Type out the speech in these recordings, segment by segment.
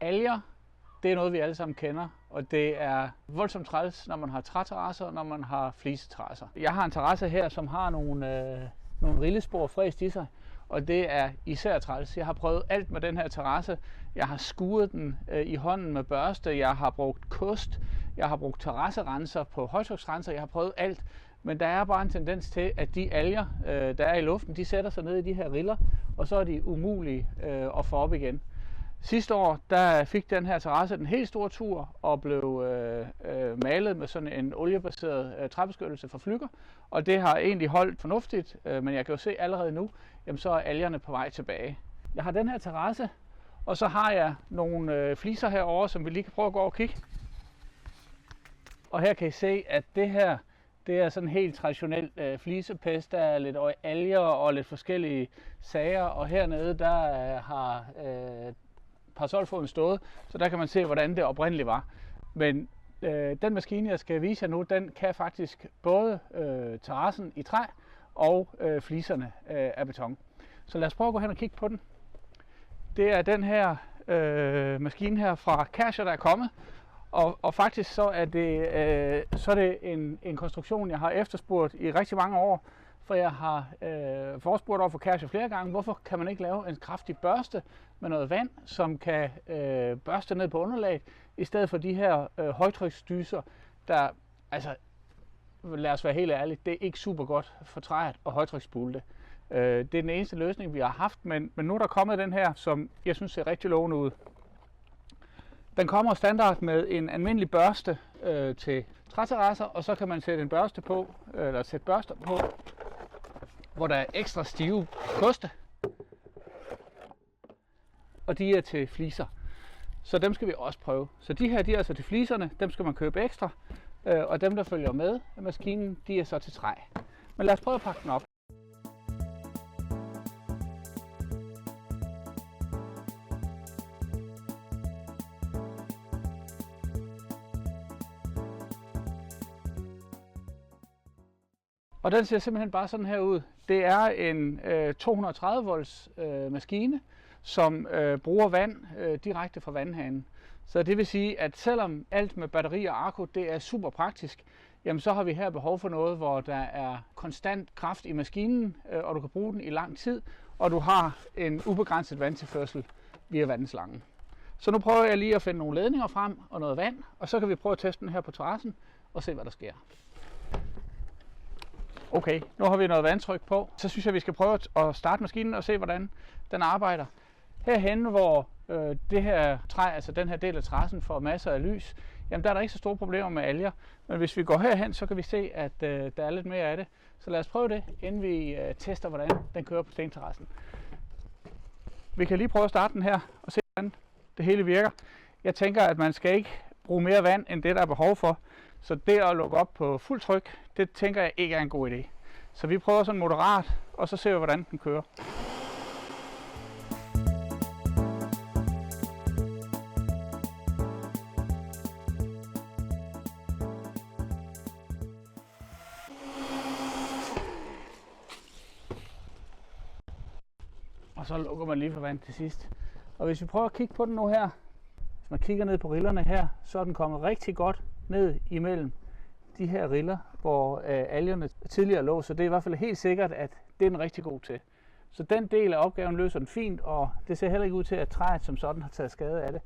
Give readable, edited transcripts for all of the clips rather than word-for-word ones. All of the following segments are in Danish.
Alger, det er noget, vi alle sammen kender, og det er voldsomt træls, når man har træterrasser og når man har fliseterrasser. Jeg har en terrasse her, som har nogle rillespor fræst i sig, og det er især træls. Jeg har prøvet alt med den her terrasse. Jeg har skuret den i hånden med børste, jeg har brugt kost, jeg har brugt terrasserenser på højtryksrenser, jeg har prøvet alt. Men der er bare en tendens til, at de alger, der er i luften, de sætter sig ned i de her riller, og så er de umulige at få op igen. Sidste år der fik den her terrasse en helt stor tur og blev malet med sådan en oliebaseret træbeskyttelse fra Flügger. Og det har egentlig holdt fornuftigt, men jeg kan jo se allerede nu, jamen så er algerne på vej tilbage. Jeg har den her terrasse, og så har jeg nogle fliser herovre, som vi lige kan prøve at gå over og kigge. Og her kan I se, at det her, det er sådan helt traditionel flisepest. Der er lidt alger og lidt forskellige sager, og hernede der har parasolfoden stået, så der kan man se, hvordan det oprindeligt var. Men den maskine, jeg skal vise jer nu, den kan faktisk både terrassen i træ og fliserne af beton. Så lad os prøve at gå hen og kigge på den. Det er den her maskine her fra Kärcher, der er kommet. Og faktisk så er det en konstruktion, jeg har efterspurgt i rigtig mange år, for jeg har forespurgt over for Kärcher flere gange, hvorfor kan man ikke lave en kraftig børste med noget vand, som kan børste ned på underlaget, i stedet for de her højtryksdyser, der, altså lad os være helt ærlige, det er ikke super godt for træet at højtryksspule det. Det er den eneste løsning, vi har haft, men nu er der kommet den her, som jeg synes ser rigtig lovende ud. Den kommer standard med en almindelig børste til træterrasser, og så kan man sætte en børste på, eller sætte børster på, hvor der er ekstra stive koste. Og de er til fliser. Så dem skal vi også prøve. Så de her, de er altså til fliserne, dem skal man købe ekstra. Og dem, der følger med maskinen, de er så til træ. Men lad os prøve at pakke den op. Og den ser simpelthen bare sådan her ud. Det er en 230 volts maskine, som bruger vand direkte fra vandhanen. Så det vil sige, at selvom alt med batteri og akku, det er super praktisk, jamen så har vi her behov for noget, hvor der er konstant kraft i maskinen, og du kan bruge den i lang tid, og du har en ubegrænset vandtilførsel via vandslangen. Så nu prøver jeg lige at finde nogle ledninger frem og noget vand, og så kan vi prøve at teste den her på terrassen og se, hvad der sker. Okay, nu har vi noget vandtryk på. Så synes jeg, vi skal prøve at starte maskinen og se, hvordan den arbejder. Herhenne, hvor det her træ, altså den her del af terrassen, får masser af lys, jamen der er der ikke så store problemer med alger. Men hvis vi går herhen, så kan vi se, at der er lidt mere af det. Så lad os prøve det, inden vi tester, hvordan den kører på stenterrassen. Vi kan lige prøve at starte den her og se, hvordan det hele virker. Jeg tænker, at man skal ikke bruge mere vand, end det der er behov for. Så det at lukke op på fuld tryk, det tænker jeg ikke er en god idé. Så vi prøver sådan moderat, og så ser vi, hvordan den kører. Og så lukker man lige for vand til sidst. Og hvis vi prøver at kigge på den nu her, hvis man kigger ned på rillerne her, så er den kommet rigtig godt ned imellem de her riller, hvor algerne tidligere lå, så det er i hvert fald helt sikkert, at det er den rigtig god til. Så den del af opgaven løser den fint, og det ser heller ikke ud til, at træet som sådan har taget skade af det.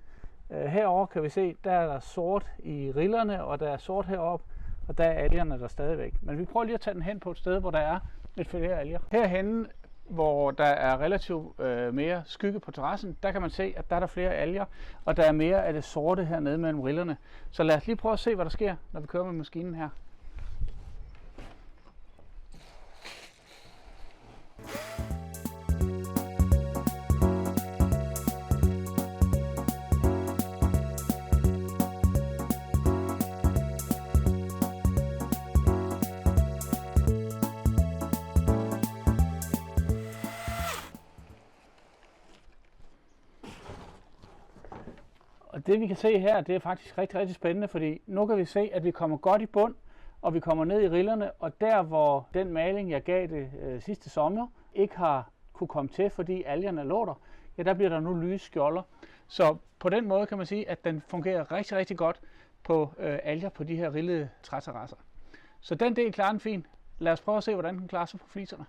Herover kan vi se, der er der sort i rillerne, og der er sort heroppe, og der er algerne der stadigvæk. Men vi prøver lige at tage den hen på et sted, hvor der er lidt flere alger. Herhenne, hvor der er relativt mere skygge på terrassen, der kan man se, at der er der flere alger, og der er mere af det sorte hernede mellem rillerne. Så lad os lige prøve at se, hvad der sker, når vi kører med maskinen her. Og det vi kan se her, det er faktisk rigtig, rigtig spændende, fordi nu kan vi se, at vi kommer godt i bund, og vi kommer ned i rillerne, og der hvor den maling, jeg gav det sidste sommer, ikke har kunne komme til, fordi algerne lå der, ja, der bliver der nu lyse skjolder. Så på den måde kan man sige, at den fungerer rigtig, rigtig godt på alger på de her rillede træterrasser. Så den del klarer den fint. Lad os prøve at se, hvordan den klarer sig på fliserne.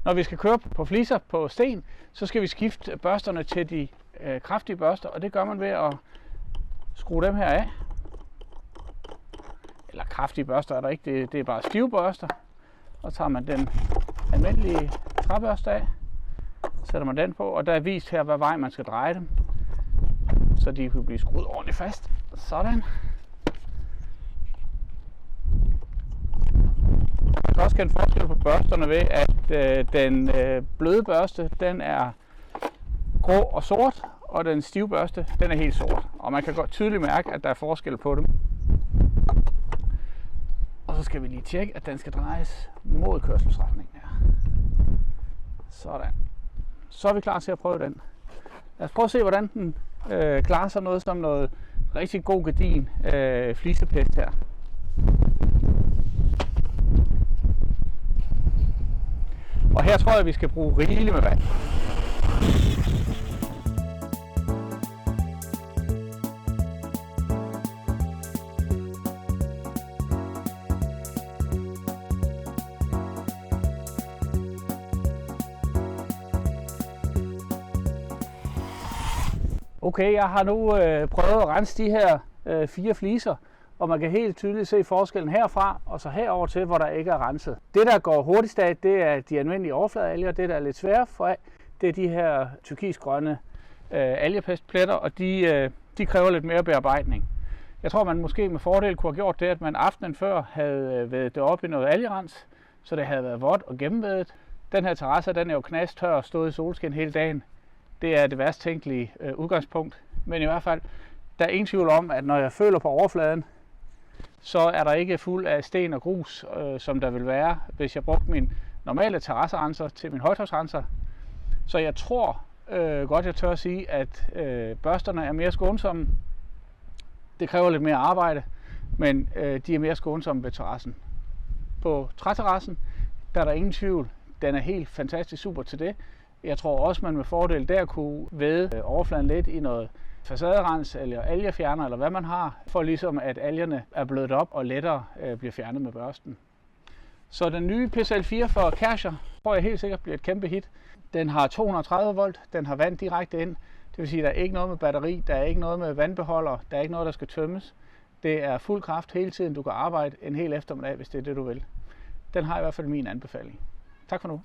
Når vi skal køre på fliser på sten, så skal vi skifte børsterne til de kraftige børster, og det gør man ved at skrue dem her af. Eller kraftige børster er der ikke, det er bare stive børster. Og så tager man den almindelige træbørste af, sætter man den på, og der er vist her, hvad vej man skal dreje dem, så de kan blive skruet ordentligt fast. Sådan. Man kan også kende forskel på børsterne ved, at den bløde børste, den er grå og sort, og den stive børste, den er helt sort. Og man kan godt tydeligt mærke, at der er forskel på dem. Og så skal vi lige tjekke, at den skal drejes mod kørselsretningen her. Sådan. Så er vi klar til at prøve den. Lad os prøve at se, hvordan den klarer sig noget som noget rigtig god gedigen flisepest her. Og her tror jeg, at vi skal bruge rigeligt med vand. Okay, jeg har nu prøvet at rense de her 4 fliser, og man kan helt tydeligt se forskellen herfra og så herover til, hvor der ikke er renset. Det, der går hurtigst af, det er de almindelige overfladealger. Det, der er lidt svære for af, det er de her turkisgrønne algepestpletter, og de kræver lidt mere bearbejdning. Jeg tror, man måske med fordel kunne have gjort det, at man aftenen før havde vædet det op i noget algerens, så det havde været vådt og gennemvædet. Den her terrasse, den er jo knastør og stået i solskin hele dagen. Det er det værst tænkelige udgangspunkt. Men i hvert fald, der er ingen tvivl om, at når jeg føler på overfladen, så er der ikke fuld af sten og grus, som der vil være, hvis jeg brugte min normale terrasserenser til min højtryksrenser. Så jeg tror godt, jeg tør at sige, at børsterne er mere skånsomme. Det kræver lidt mere arbejde, men de er mere skånsomme ved terrassen. På træterrassen, der er der ingen tvivl. Den er helt fantastisk super til det. Jeg tror også, man med fordel der kunne væde overfladen lidt i noget facaderens eller algefjerner, eller hvad man har, for ligesom at algerne er blødt op og lettere bliver fjernet med børsten. Så den nye PCL4 for Kärcher tror jeg helt sikkert bliver et kæmpe hit. Den har 230 volt, den har vand direkte ind. Det vil sige, at der er ikke noget med batteri, der er ikke noget med vandbeholder, der er ikke noget, der skal tømmes. Det er fuld kraft hele tiden, du kan arbejde en hel eftermiddag, hvis det er det, du vil. Den har i hvert fald min anbefaling. Tak for nu.